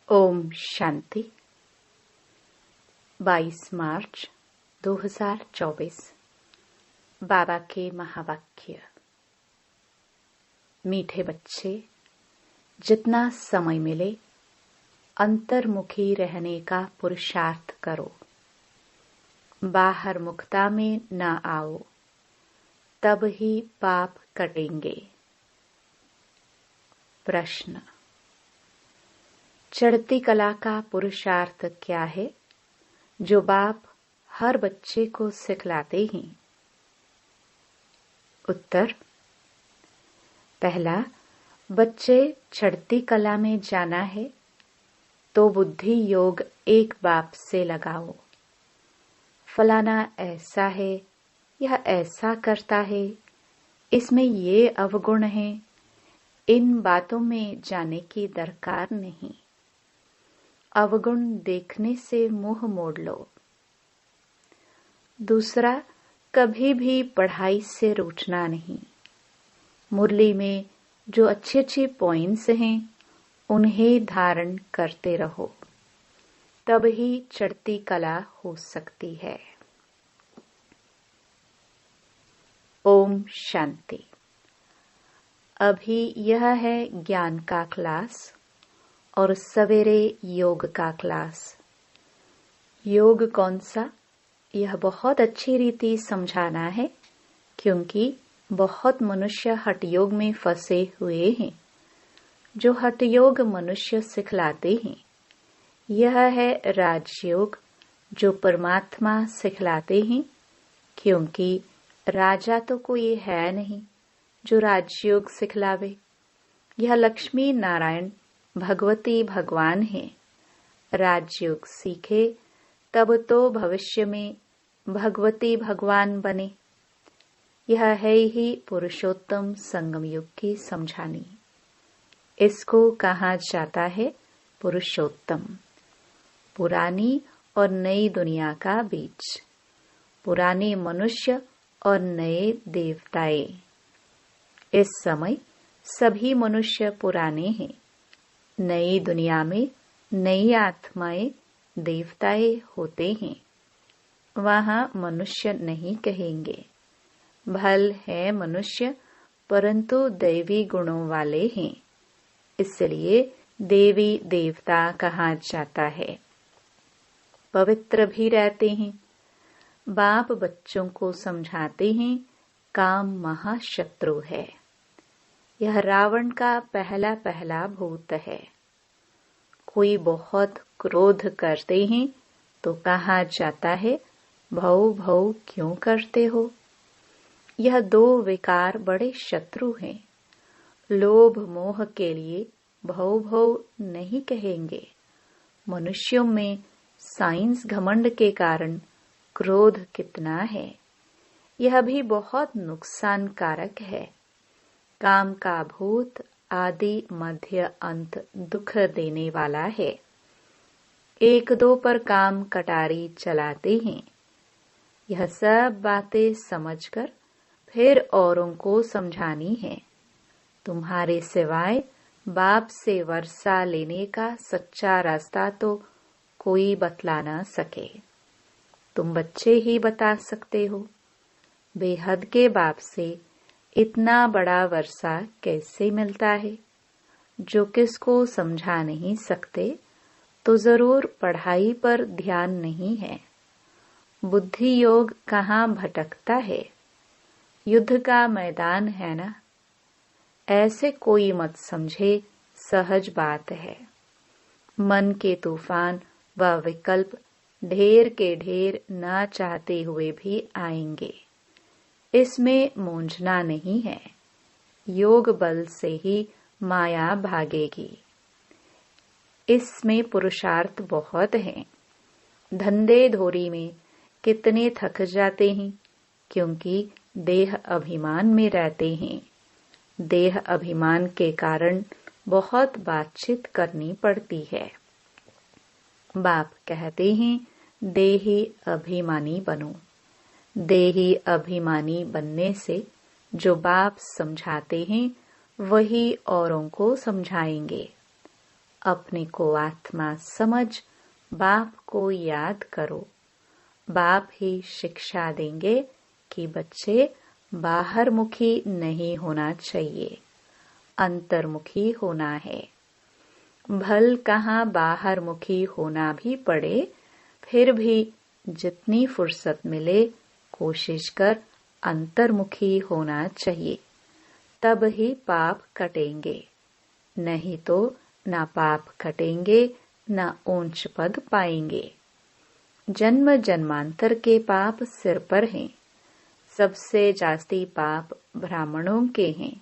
ओम शांति। 22 मार्च 2024। बाबा के महावाक्य। मीठे बच्चे, जितना समय मिले अंतर्मुखी रहने का पुरुषार्थ करो। बाहर मुखता में न आओ, तब ही पाप कटेंगे। प्रश्न। चढ़ती कला का पुरुषार्थ क्या है जो बाप हर बच्चे को सिखलाते हैं? उत्तर। पहला, बच्चे चढ़ती कला में जाना है तो बुद्धि योग एक बाप से लगाओ। फलाना ऐसा है, यह ऐसा करता है, इसमें ये अवगुण है, इन बातों में जाने की दरकार नहीं। अवगुण देखने से मुंह मोड़ लो। दूसरा, कभी भी पढ़ाई से रूठना नहीं। मुरली में जो अच्छे अच्छे पॉइंट्स हैं उन्हें धारण करते रहो, तब ही चढ़ती कला हो सकती है। ओम शांति। अभी यह है ज्ञान का क्लास और सवेरे योग का क्लास। योग कौन सा, यह बहुत अच्छी रीति समझाना है, क्योंकि बहुत मनुष्य हठ योग में फंसे हुए हैं। जो हठ योग मनुष्य सिखलाते हैं, यह है राजयोग जो परमात्मा सिखलाते हैं, क्योंकि राजा तो कोई है नहीं जो राजयोग सिखलावे। यह लक्ष्मी नारायण भगवती भगवान है। राजयोग सीखे तब तो भविष्य में भगवती भगवान बने। यह है ही पुरुषोत्तम संगम युग की समझानी। इसको कहा जाता है पुरुषोत्तम। पुरानी और नई दुनिया का बीच, पुराने मनुष्य और नए देवताएं। इस समय सभी मनुष्य पुराने हैं। नई दुनिया में नई आत्माएं देवताएं होते हैं। वहां मनुष्य नहीं कहेंगे। भल है मनुष्य, परंतु दैवी गुणों वाले हैं, इसलिए देवी देवता कहा जाता है। पवित्र भी रहते हैं। बाप बच्चों को समझाते हैं काम महाशत्रु है। यह रावण का पहला पहला भूत है। कोई बहुत क्रोध करते हैं तो कहा जाता है भौ भौ क्यों करते हो। यह दो विकार बड़े शत्रु हैं। लोभ मोह के लिए भौ भौ नहीं कहेंगे। मनुष्यों में साइंस घमंड के कारण क्रोध कितना है, यह भी बहुत नुकसानकारक है। काम का भूत आदि मध्य अंत दुख देने वाला है। एक दो पर काम कटारी चलाते हैं। यह सब बातें समझकर फिर औरों को समझानी है। तुम्हारे सिवाय बाप से वर्षा लेने का सच्चा रास्ता तो कोई बतला ना सके। तुम बच्चे ही बता सकते हो। बेहद के बाप से इतना बड़ा वर्षा कैसे मिलता है? जो किसको समझा नहीं सकते तो जरूर पढ़ाई पर ध्यान नहीं है। बुद्धि योग कहाँ भटकता है? युद्ध का मैदान है ना। ऐसे कोई मत समझे, सहज बात है। मन के तूफान व विकल्प ढेर के ढेर ना चाहते हुए भी आएंगे। इसमें मूंझना नहीं है। योग बल से ही माया भागेगी। इसमें पुरुषार्थ बहुत है। धंधे धोरी में कितने थक जाते हैं, क्योंकि देह अभिमान में रहते हैं। देह अभिमान के कारण बहुत बातचीत करनी पड़ती है। बाप कहते हैं देही अभिमानी बनो। देही अभिमानी बनने से जो बाप समझाते हैं वही औरों को समझाएंगे। अपने को आत्मा समझ बाप को याद करो। बाप ही शिक्षा देंगे कि बच्चे बाहरमुखी नहीं होना चाहिए, अंतर्मुखी होना है। भल कहाँ बाहरमुखी होना भी पड़े, फिर भी जितनी फुर्सत मिले कोशिश कर अंतर्मुखी होना चाहिए, तब ही पाप कटेंगे। नहीं तो ना पाप कटेंगे ना ऊंच पद पाएंगे। जन्म जन्मांतर के पाप सिर पर हैं। सबसे जास्ती पाप ब्राह्मणों के हैं।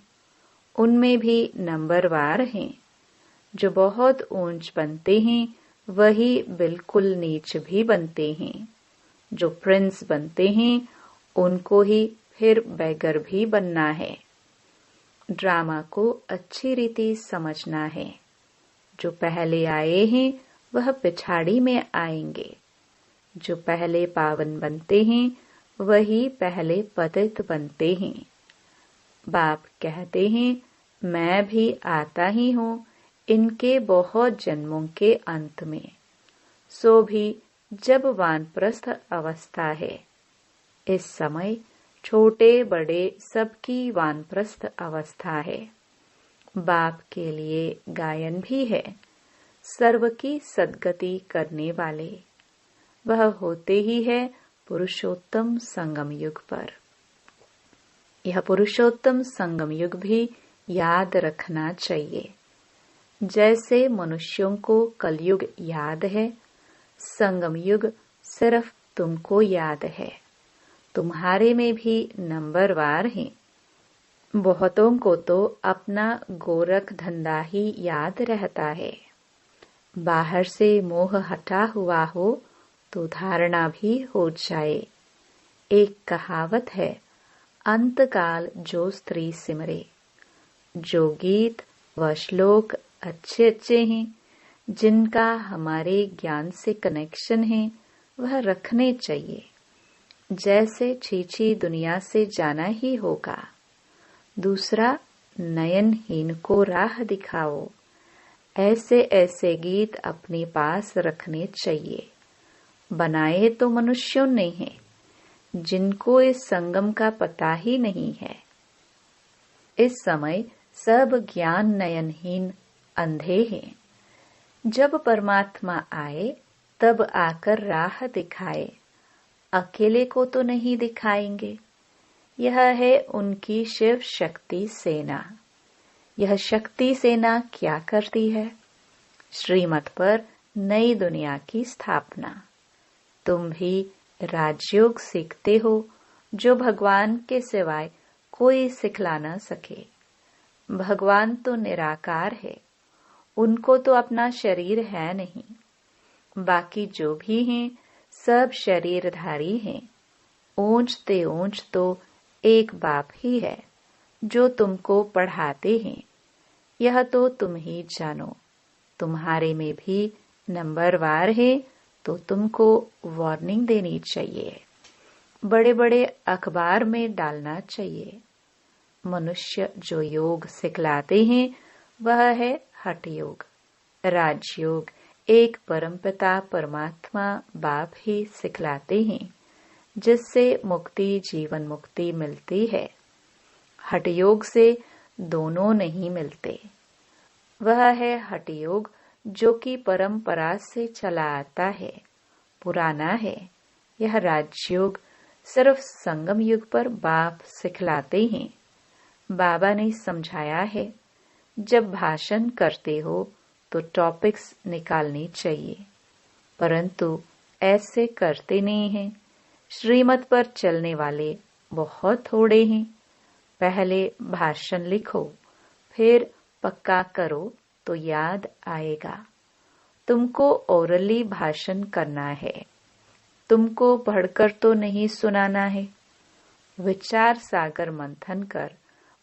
उनमें भी नंबरवार हैं। जो बहुत ऊंच बनते हैं वही बिल्कुल नीच भी बनते हैं। जो प्रिंस बनते हैं उनको ही फिर बैगर भी बनना है। ड्रामा को अच्छी रीति समझना है। जो पहले आए हैं वह पिछाड़ी में आएंगे। जो पहले पावन बनते हैं वही पहले पतित बनते हैं। बाप कहते हैं मैं भी आता ही हूँ इनके बहुत जन्मों के अंत में, सो भी जब वानप्रस्थ अवस्था है। इस समय छोटे बड़े सबकी वानप्रस्थ अवस्था है। बाप के लिए गायन भी है। सर्व की सद्गति करने वाले वह होते ही है पुरुषोत्तम संगम युग पर। यह पुरुषोत्तम संगम युग भी याद रखना चाहिए। जैसे मनुष्यों को कलयुग याद है, संगम युग सिर्फ तुमको याद है। तुम्हारे में भी नंबरवार हैं। बहुतों को तो अपना गोरख धंधा ही याद रहता है। बाहर से मोह हटा हुआ हो तो धारणा भी हो जाए। एक कहावत है, अंतकाल जो स्त्री सिमरे। जो गीत व श्लोक अच्छे अच्छे हैं, जिनका हमारे ज्ञान से कनेक्शन है, वह रखने चाहिए। जैसे छीछी दुनिया से जाना ही होगा। दूसरा, नयनहीन को राह दिखाओ। ऐसे ऐसे गीत अपने पास रखने चाहिए। बनाए तो मनुष्यों ने हैं, जिनको इस संगम का पता ही नहीं है। इस समय सब ज्ञान नयनहीन अंधे हैं। जब परमात्मा आए तब आकर राह दिखाए। अकेले को तो नहीं दिखाएंगे। यह है उनकी शिव शक्ति सेना। यह शक्ति सेना क्या करती है? श्रीमत पर नई दुनिया की स्थापना। तुम भी राजयोग सीखते हो, जो भगवान के सिवाय कोई सिखला न सके। भगवान तो निराकार है, उनको तो अपना शरीर है नहीं। बाकी जो भी हैं सब शरीरधारी हैं। ऊंचते ऊंच तो एक बाप ही है, जो तुमको पढ़ाते हैं। यह तो तुम ही जानो। तुम्हारे में भी नंबरवार है तो तुमको वार्निंग देनी चाहिए। बड़े बड़े अखबार में डालना चाहिए। मनुष्य जो योग सिखलाते हैं वह है हठ योग। राजयोग एक परमपिता परमात्मा बाप ही सिखलाते हैं, जिससे मुक्ति जीवन मुक्ति मिलती है। हठ योग से दोनों नहीं मिलते। वह है हठ योग जो कि परंपरा से चला आता है, पुराना है। यह राजयोग सिर्फ संगम युग पर बाप सिखलाते हैं। बाबा ने समझाया है, जब भाषण करते हो तो टॉपिक्स निकालने चाहिए, परंतु ऐसे करते नहीं हैं। श्रीमत पर चलने वाले बहुत थोड़े हैं। पहले भाषण लिखो, फिर पक्का करो तो याद आएगा। तुमको ओरली भाषण करना है, तुमको पढ़कर तो नहीं सुनाना है। विचार सागर मंथन कर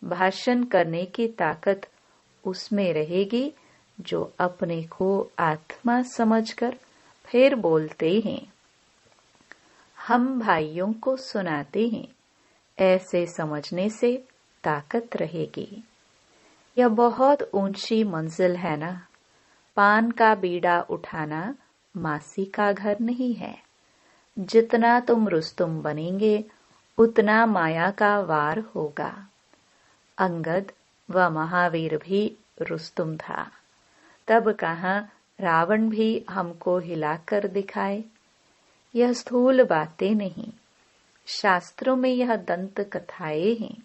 भाषण करने की ताकत उसमें रहेगी जो अपने को आत्मा समझकर फिर बोलते हैं। हम भाइयों को सुनाते हैं, ऐसे समझने से ताकत रहेगी। यह बहुत ऊंची मंजिल है ना। पान का बीड़ा उठाना मासी का घर नहीं है। जितना तुम रुस्तुम बनेंगे उतना माया का वार होगा। अंगद व महावीर भी रुस्तुम था। तब कहाँ रावण भी हमको हिलाकर दिखाए। यह स्थूल बातें नहीं, शास्त्रों में यह दंत कथाएं हैं।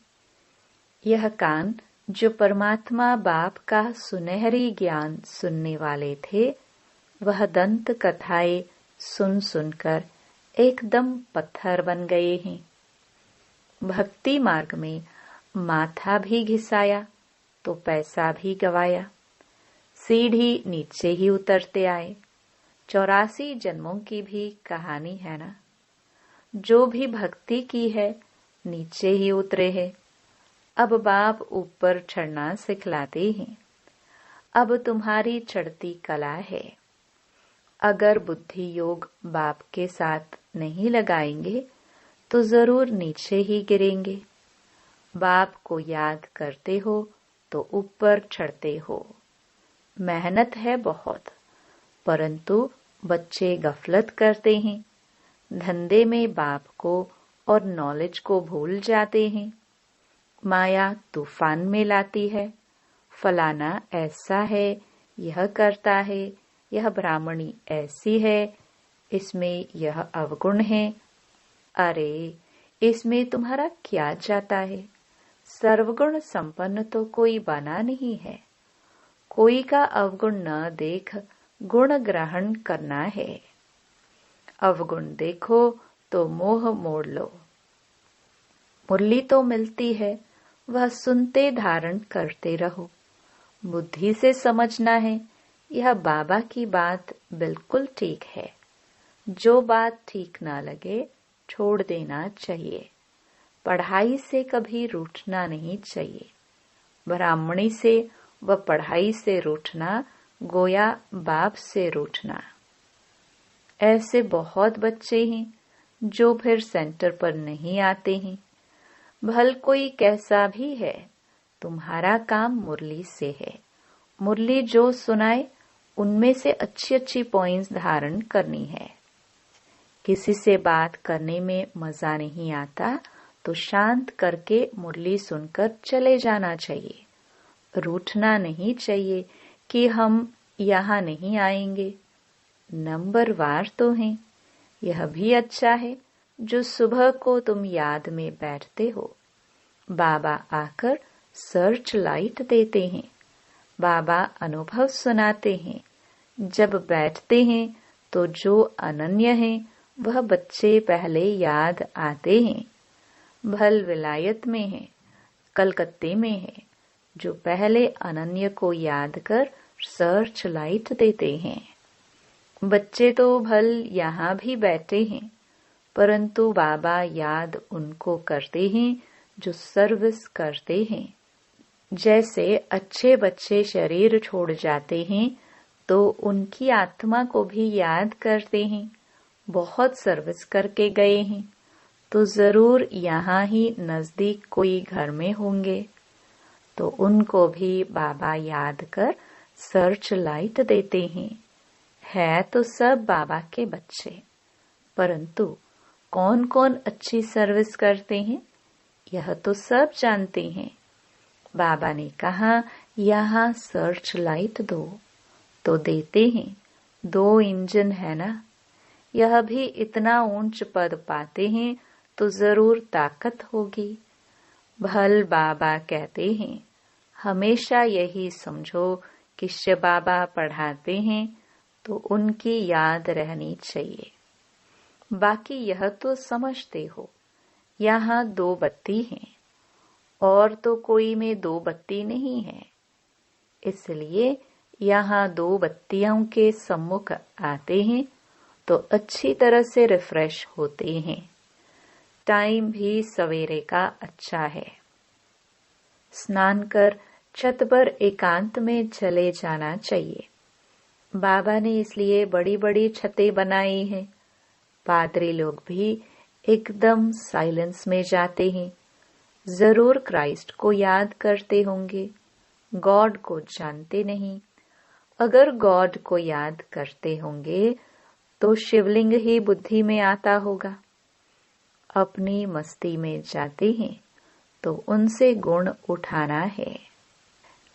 यह कान जो परमात्मा बाप का सुनहरी ज्ञान सुनने वाले थे, वह दंत कथाएं सुन सुनकर एकदम पत्थर बन गए हैं। भक्ति मार्ग में माथा भी घिसाया तो पैसा भी गवाया। सीढ़ी नीचे ही उतरते आए। 84 जन्मों की भी कहानी है ना। जो भी भक्ति की है नीचे ही उतरे हैं। अब बाप ऊपर चढ़ना सिखलाते हैं। अब तुम्हारी चढ़ती कला है। अगर बुद्धि योग बाप के साथ नहीं लगाएंगे तो जरूर नीचे ही गिरेंगे। बाप को याद करते हो तो ऊपर चढ़ते हो। मेहनत है बहुत, परंतु बच्चे गफलत करते हैं। धंधे में बाप को और नॉलेज को भूल जाते हैं। माया तूफान में लाती है। फलाना ऐसा है, यह करता है, यह ब्राह्मणी ऐसी है, इसमें यह अवगुण है। अरे इसमें तुम्हारा क्या जाता है। सर्वगुण संपन्न तो कोई बना नहीं है। कोई का अवगुण न देख गुण ग्रहण करना है। अवगुण देखो तो मोह मोड़ लो। मुरली तो मिलती है, वह सुनते धारण करते रहो। बुद्धि से समझना है, यह बाबा की बात बिल्कुल ठीक है। जो बात ठीक ना लगे छोड़ देना चाहिए। पढ़ाई से कभी रूठना नहीं चाहिए। ब्राह्मणी से व पढ़ाई से रूठना गोया बाप से रूठना। ऐसे बहुत बच्चे हैं जो फिर सेंटर पर नहीं आते हैं। भल कोई कैसा भी है, तुम्हारा काम मुरली से है। मुरली जो सुनाए उनमें से अच्छी अच्छी पॉइंट्स धारण करनी है। किसी से बात करने में मजा नहीं आता तो शांत करके मुरली सुनकर चले जाना चाहिए। रूठना नहीं चाहिए कि हम यहाँ नहीं आएंगे। नंबर वार तो हैं। यह भी अच्छा है जो सुबह को तुम याद में बैठते हो। बाबा आकर सर्च लाइट देते हैं। बाबा अनुभव सुनाते हैं। जब बैठते हैं तो जो अनन्य है वह बच्चे पहले याद आते हैं। भल विलायत में है, कलकत्ते में है, जो पहले अनन्य को याद कर सर्च लाइट देते हैं। बच्चे तो भल यहाँ भी बैठे हैं, परंतु बाबा याद उनको करते हैं जो सर्विस करते हैं। जैसे अच्छे बच्चे शरीर छोड़ जाते हैं तो उनकी आत्मा को भी याद करते हैं। बहुत सर्विस करके गए हैं तो जरूर यहाँ ही नजदीक कोई घर में होंगे, तो उनको भी बाबा याद कर सर्च लाइट देते हैं। है तो सब बाबा के बच्चे, परंतु कौन कौन अच्छी सर्विस करते हैं यह तो सब जानते हैं। बाबा ने कहा यहाँ सर्च लाइट दो, तो देते हैं। 2 इंजन है ना। यह भी इतना ऊंच पद पाते हैं तो जरूर ताकत होगी। भल बाबा कहते हैं हमेशा यही समझो कि शिव बाबा पढ़ाते हैं तो उनकी याद रहनी चाहिए। बाकी यह तो समझते हो यहाँ 2 बत्ती हैं और तो कोई में 2 बत्ती नहीं है, इसलिए यहाँ 2 बत्तियों के सम्मुख आते हैं तो अच्छी तरह से रिफ्रेश होते हैं। टाइम भी सवेरे का अच्छा है। स्नान कर छत पर एकांत में चले जाना चाहिए। बाबा ने इसलिए बड़ी बड़ी छतें बनाई हैं। पादरी लोग भी एकदम साइलेंस में जाते हैं। जरूर क्राइस्ट को याद करते होंगे, गॉड को जानते नहीं। अगर गॉड को याद करते होंगे तो शिवलिंग ही बुद्धि में आता होगा। अपनी मस्ती में जाते हैं तो उनसे गुण उठाना है।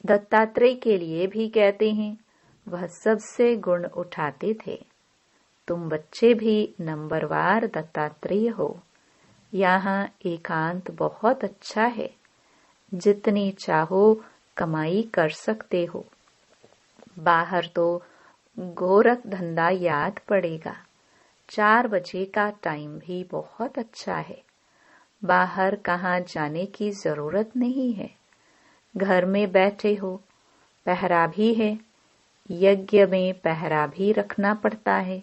दत्तात्रेय के लिए भी कहते हैं, वह सबसे गुण उठाते थे। तुम बच्चे भी नंबरवार दत्तात्रेय हो। यहाँ एकांत बहुत अच्छा है, जितनी चाहो कमाई कर सकते हो। बाहर तो गोरख धंधा याद पड़ेगा। 4 बजे का टाइम भी बहुत अच्छा है। बाहर कहाँ जाने की जरूरत नहीं है। घर में बैठे हो, पहरा भी है। यज्ञ में पहरा भी रखना पड़ता है।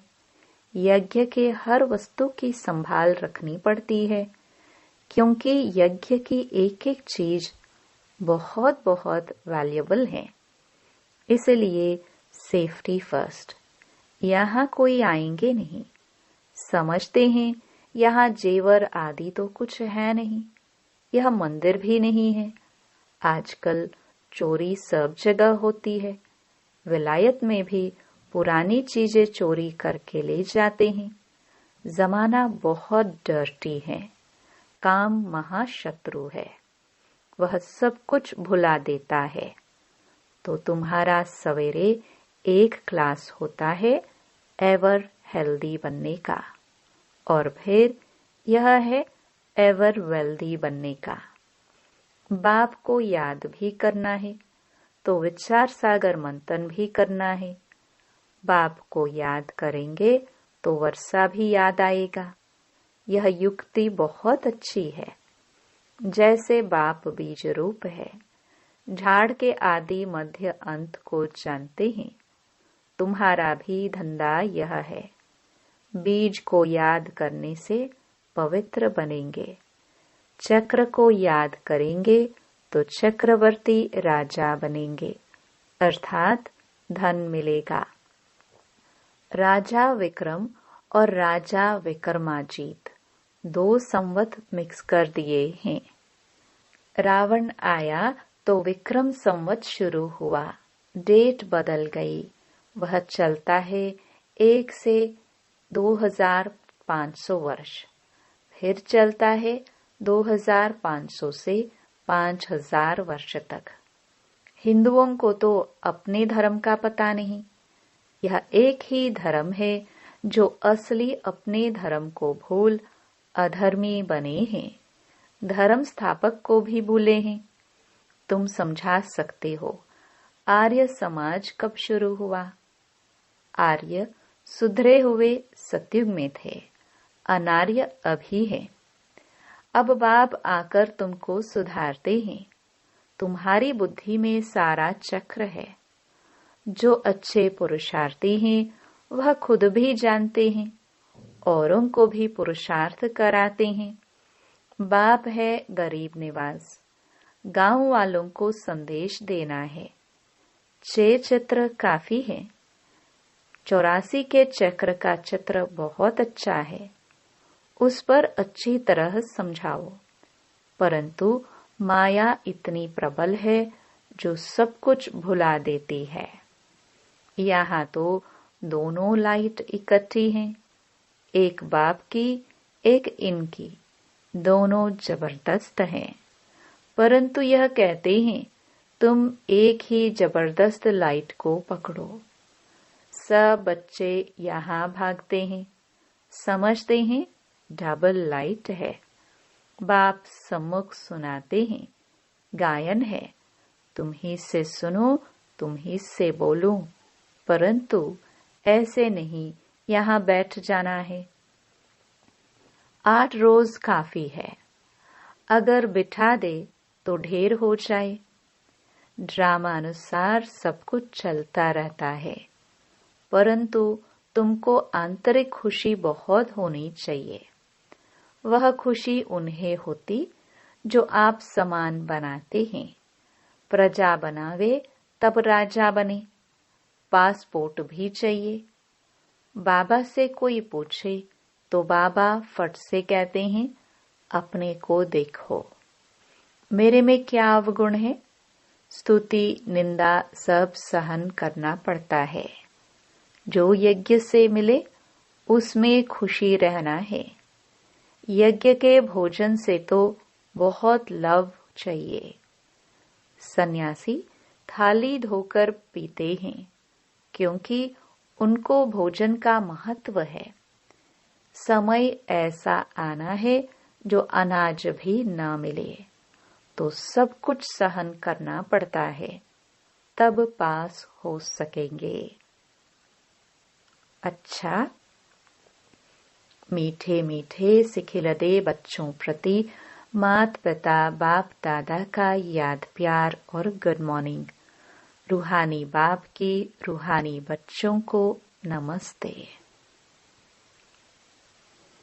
यज्ञ के हर वस्तु की संभाल रखनी पड़ती है, क्योंकि यज्ञ की एक एक चीज बहुत बहुत वैल्यूएबल है। इसलिए सेफ्टी फर्स्ट। यहाँ कोई आएंगे नहीं। समझते हैं यहाँ जेवर आदि तो कुछ है नहीं। यह मंदिर भी नहीं है। आजकल चोरी सब जगह होती है। विलायत में भी पुरानी चीजें चोरी करके ले जाते हैं। जमाना बहुत डर्टी है। काम महाशत्रु है। वह सब कुछ भुला देता है। तो तुम्हारा सवेरे एक क्लास होता है एवर हेल्दी बनने का, और फिर यह है एवर वेल्दी बनने का। बाप को याद भी करना है तो विचार सागर मंथन भी करना है। बाप को याद करेंगे तो वर्षा भी याद आएगा। यह युक्ति बहुत अच्छी है। जैसे बाप बीज रूप है, झाड़ के आदि मध्य अंत को जानते हैं। तुम्हारा भी धंधा यह है। बीज को याद करने से पवित्र बनेंगे। चक्र को याद करेंगे तो चक्रवर्ती राजा बनेंगे, अर्थात धन मिलेगा। राजा विक्रम और राजा विक्रमाजीत 2 संवत मिक्स कर दिए हैं। रावण आया तो विक्रम संवत शुरू हुआ। डेट बदल गई। वह चलता है 1 से 2500 वर्ष। फिर चलता है 2500 से 5000 वर्ष तक। हिंदुओं को तो अपने धर्म का पता नहीं। यह एक ही धर्म है जो असली अपने धर्म को भूल अधर्मी बने हैं। धर्म स्थापक को भी भूले हैं। तुम समझा सकते हो आर्य समाज कब शुरू हुआ? आर्य सुधरे हुए सतयुग में थे। अनार्य अभी है। अब बाप आकर तुमको सुधारते हैं। तुम्हारी बुद्धि में सारा चक्र है। जो अच्छे पुरुषार्थी हैं वह खुद भी जानते हैं, औरों को भी पुरुषार्थ कराते हैं। बाप है गरीब निवास। गांव वालों को संदेश देना है। 6 चित्र काफी है। 84 के चक्र का चित्र बहुत अच्छा है। उस पर अच्छी तरह समझाओ। परंतु माया इतनी प्रबल है जो सब कुछ भुला देती है। यहाँ तो दोनों लाइट इकट्ठी हैं, एक बाप की एक इनकी। दोनों जबरदस्त हैं, परंतु यह कहते हैं तुम एक ही जबरदस्त लाइट को पकड़ो। सब बच्चे यहाँ भागते हैं, समझते हैं डबल लाइट है। बाप सम्मुख सुनाते हैं, गायन है, तुम ही से सुनो, तुम ही से बोलो। परंतु ऐसे नहीं, यहाँ बैठ जाना है। 8 रोज काफी है। अगर बिठा दे तो ढेर हो जाए। ड्रामा अनुसार सब कुछ चलता रहता है, परंतु तुमको आंतरिक खुशी बहुत होनी चाहिए। वह खुशी उन्हें होती जो आप समान बनाते हैं। प्रजा बनावे तब राजा बने। पासपोर्ट भी चाहिए। बाबा से कोई पूछे तो बाबा फट से कहते हैं, अपने को देखो, मेरे में क्या अवगुण है? स्तुति निंदा सब सहन करना पड़ता है। जो यज्ञ से मिले उसमें खुशी रहना है। यज्ञ के भोजन से तो बहुत लव चाहिए। सन्यासी थाली धोकर पीते हैं क्योंकि उनको भोजन का महत्व है। समय ऐसा आना है जो अनाज भी न मिले तो सब कुछ सहन करना पड़ता है, तब पास हो सकेंगे। अच्छा, मीठे मीठे सिखिलदे बच्चों प्रति मात पिता बाप दादा का याद प्यार और गुड मॉर्निंग। रूहानी बाप की रूहानी बच्चों को नमस्ते।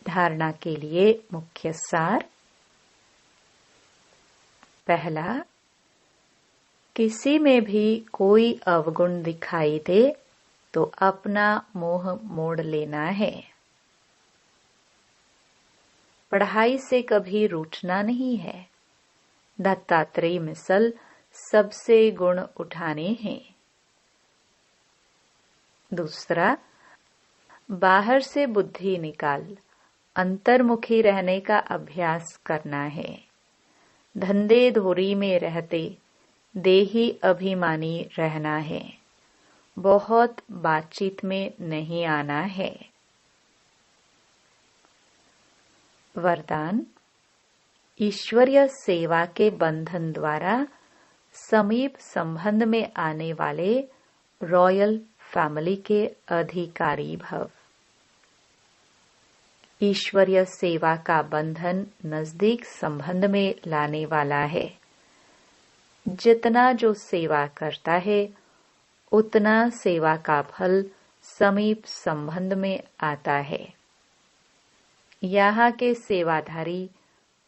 धारणा के लिए मुख्य सार। पहला, किसी में भी कोई अवगुण दिखाई दे तो अपना मोह मोड़ लेना है। पढ़ाई से कभी रूठना नहीं है। दत्तात्रेय मिसल सबसे गुण उठाने हैं। दूसरा, बाहर से बुद्धि निकाल अंतर्मुखी रहने का अभ्यास करना है। धंधे धोरी में रहते देही अभिमानी रहना है। बहुत बातचीत में नहीं आना है। वरदान, ईश्वरीय सेवा के बंधन द्वारा समीप संबंध में आने वाले रॉयल फैमिली के अधिकारी भव। ईश्वरीय सेवा का बंधन नजदीक संबंध में लाने वाला है। जितना जो सेवा करता है उतना सेवा का फल समीप संबंध में आता है। यहाँ के सेवाधारी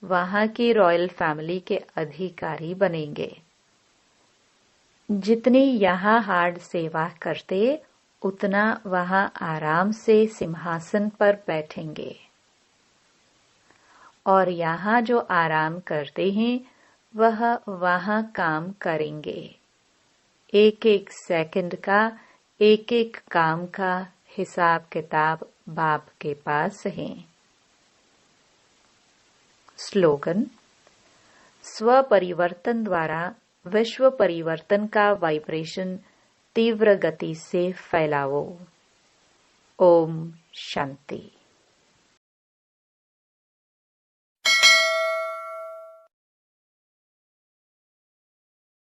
वहाँ की रॉयल फैमिली के अधिकारी बनेंगे। जितनी यहाँ हार्ड सेवा करते उतना वहाँ आराम से सिंहासन पर बैठेंगे। और यहाँ जो आराम करते हैं वह वहाँ काम करेंगे। एक एक सेकंड का एक एक काम का हिसाब किताब बाप के पास है। स्लोगन, स्व परिवर्तन द्वारा विश्व परिवर्तन का वाइब्रेशन तीव्र गति से फैलाओ। ओम शांति।